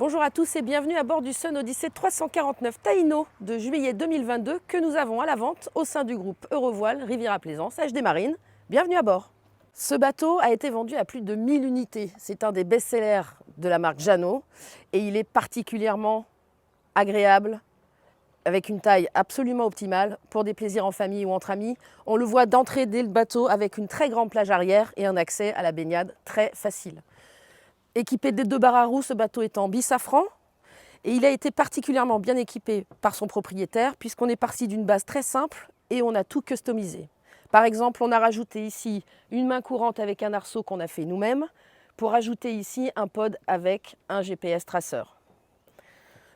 Bonjour à tous et bienvenue à bord du Sun Odyssey 349 Taino de juillet 2022 que nous avons à la vente au sein du groupe Eurovoile Riviera Plaisance HD Marine. Bienvenue à bord. Ce bateau a été vendu à plus de 1000 unités. C'est un des best-sellers de la marque Jeannot et il est particulièrement agréable avec une taille absolument optimale pour des plaisirs en famille ou entre amis. On le voit d'entrée dès le bateau avec une très grande plage arrière et un accès à la baignade très facile. Équipé des 2 barres à roues, ce bateau est en bisafran et il a été particulièrement bien équipé par son propriétaire puisqu'on est parti d'une base très simple et on a tout customisé. Par exemple, on a rajouté ici une main courante avec un arceau qu'on a fait nous-mêmes pour ajouter ici un pod avec un GPS traceur.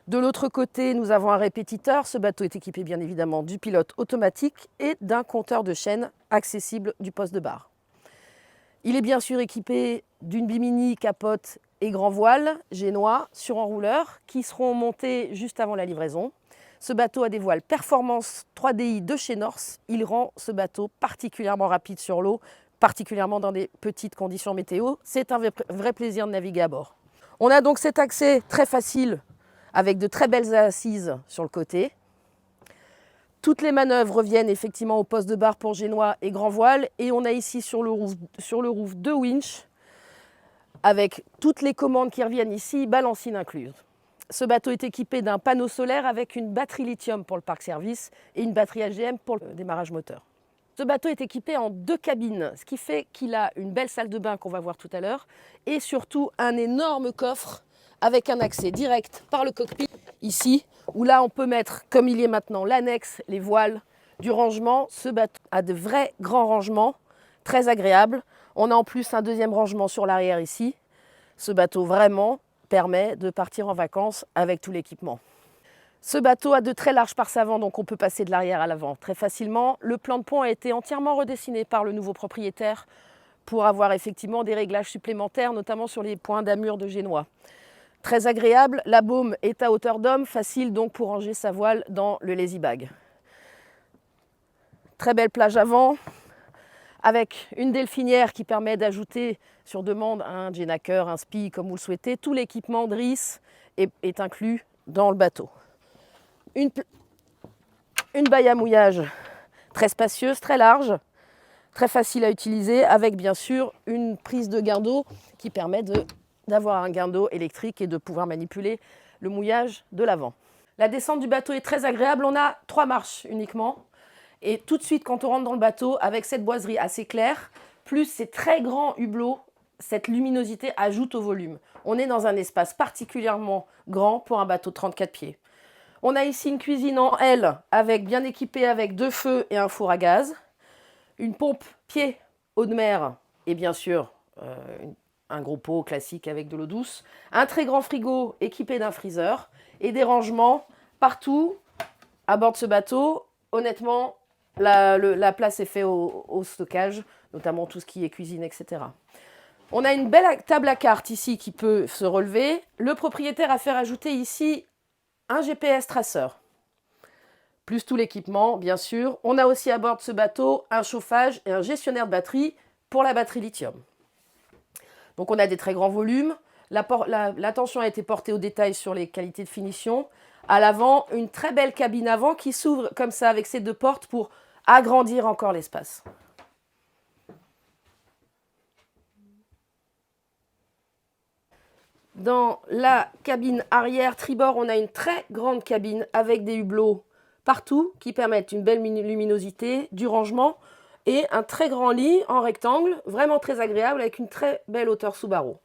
De l'autre côté, nous avons un répétiteur. Ce bateau est équipé bien évidemment du pilote automatique et d'un compteur de chaîne accessible du poste de barre. Il est bien sûr équipé d'une bimini, capote et grand voile génois sur enrouleur qui seront montés juste avant la livraison. Ce bateau a des voiles Performance 3DI de chez Norse. Il rend ce bateau particulièrement rapide sur l'eau, particulièrement dans des petites conditions météo. C'est un vrai plaisir de naviguer à bord. On a donc cet accès très facile avec de très belles assises sur le côté. Toutes les manœuvres reviennent effectivement au poste de barre pour génois et grand voile. Et on a ici sur le roof 2 winches avec toutes les commandes qui reviennent ici, balancines incluses. Ce bateau est équipé d'un panneau solaire avec une batterie lithium pour le parc service et une batterie AGM pour le démarrage moteur. Ce bateau est équipé en 2 cabines, ce qui fait qu'il a une belle salle de bain qu'on va voir tout à l'heure et surtout un énorme coffre avec un accès direct par le cockpit ici, où là on peut mettre, comme il y est maintenant, l'annexe, les voiles, du rangement. Ce bateau a de vrais grands rangements, très agréables. On a en plus un deuxième rangement sur l'arrière ici. Ce bateau vraiment permet de partir en vacances avec tout l'équipement. Ce bateau a de très larges parts avant, donc on peut passer de l'arrière à l'avant très facilement. Le plan de pont a été entièrement redessiné par le nouveau propriétaire pour avoir effectivement des réglages supplémentaires, notamment sur les points d'amure de génois. Très agréable, la baume est à hauteur d'homme, facile donc pour ranger sa voile dans le lazy bag. Très belle plage avant, avec une delphinière qui permet d'ajouter sur demande un Jenaker, un SPI comme vous le souhaitez. Tout l'équipement de RIS est inclus dans le bateau. Une baille à mouillage très spacieuse, très large, très facile à utiliser, avec bien sûr une prise de gain d'eau qui permet d'avoir un gain d'eau électrique et de pouvoir manipuler le mouillage de l'avant. La descente du bateau est très agréable, on a 3 marches uniquement. Et tout de suite, quand on rentre dans le bateau, avec cette boiserie assez claire, plus ces très grands hublots, cette luminosité ajoute au volume. On est dans un espace particulièrement grand pour un bateau de 34 pieds. On a ici une cuisine en L, bien équipée avec 2 feux et un four à gaz. Une pompe pied eau de mer et bien sûr un gros pot classique avec de l'eau douce. Un très grand frigo équipé d'un freezer et des rangements partout à bord de ce bateau. Honnêtement, la place est faite au stockage, notamment tout ce qui est cuisine, etc. On a une belle table à cartes ici qui peut se relever. Le propriétaire a fait rajouter ici un GPS traceur, plus tout l'équipement, bien sûr. On a aussi à bord de ce bateau un chauffage et un gestionnaire de batterie pour la batterie lithium. Donc on a des très grands volumes. L'attention a été portée au détail sur les qualités de finition. À l'avant, une très belle cabine avant qui s'ouvre comme ça avec ses 2 portes pour agrandir encore l'espace. Dans la cabine arrière tribord, on a une très grande cabine avec des hublots partout qui permettent une belle luminosité, du rangement et un très grand lit en rectangle, vraiment très agréable avec une très belle hauteur sous barreau.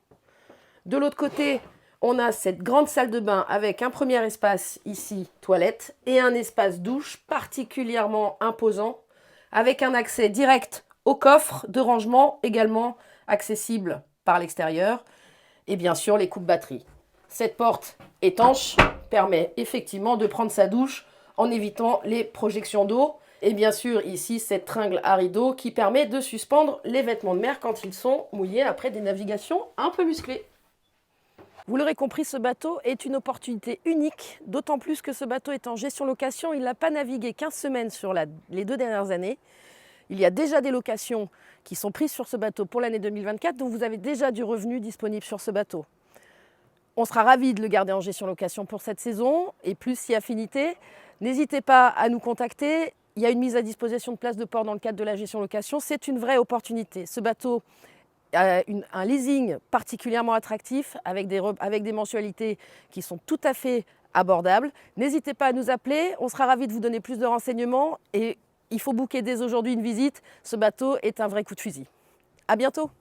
De l'autre côté, on a cette grande salle de bain avec un premier espace ici, toilette, et un espace douche particulièrement imposant avec un accès direct au coffre de rangement également accessible par l'extérieur et bien sûr les coupes batterie. Cette porte étanche permet effectivement de prendre sa douche en évitant les projections d'eau. Et bien sûr, ici, cette tringle à rideau qui permet de suspendre les vêtements de mer quand ils sont mouillés après des navigations un peu musclées. Vous l'aurez compris, ce bateau est une opportunité unique, d'autant plus que ce bateau est en gestion-location. Il n'a pas navigué 15 semaines sur les 2 dernières années. Il y a déjà des locations qui sont prises sur ce bateau pour l'année 2024, donc vous avez déjà du revenu disponible sur ce bateau. On sera ravis de le garder en gestion location pour cette saison et plus si affinité. N'hésitez pas à nous contacter. Il y a une mise à disposition de places de port dans le cadre de la gestion location. C'est une vraie opportunité. Ce bateau a un leasing particulièrement attractif avec des mensualités qui sont tout à fait abordables. N'hésitez pas à nous appeler. On sera ravis de vous donner plus de renseignements et il faut booker dès aujourd'hui une visite. Ce bateau est un vrai coup de fusil. À bientôt.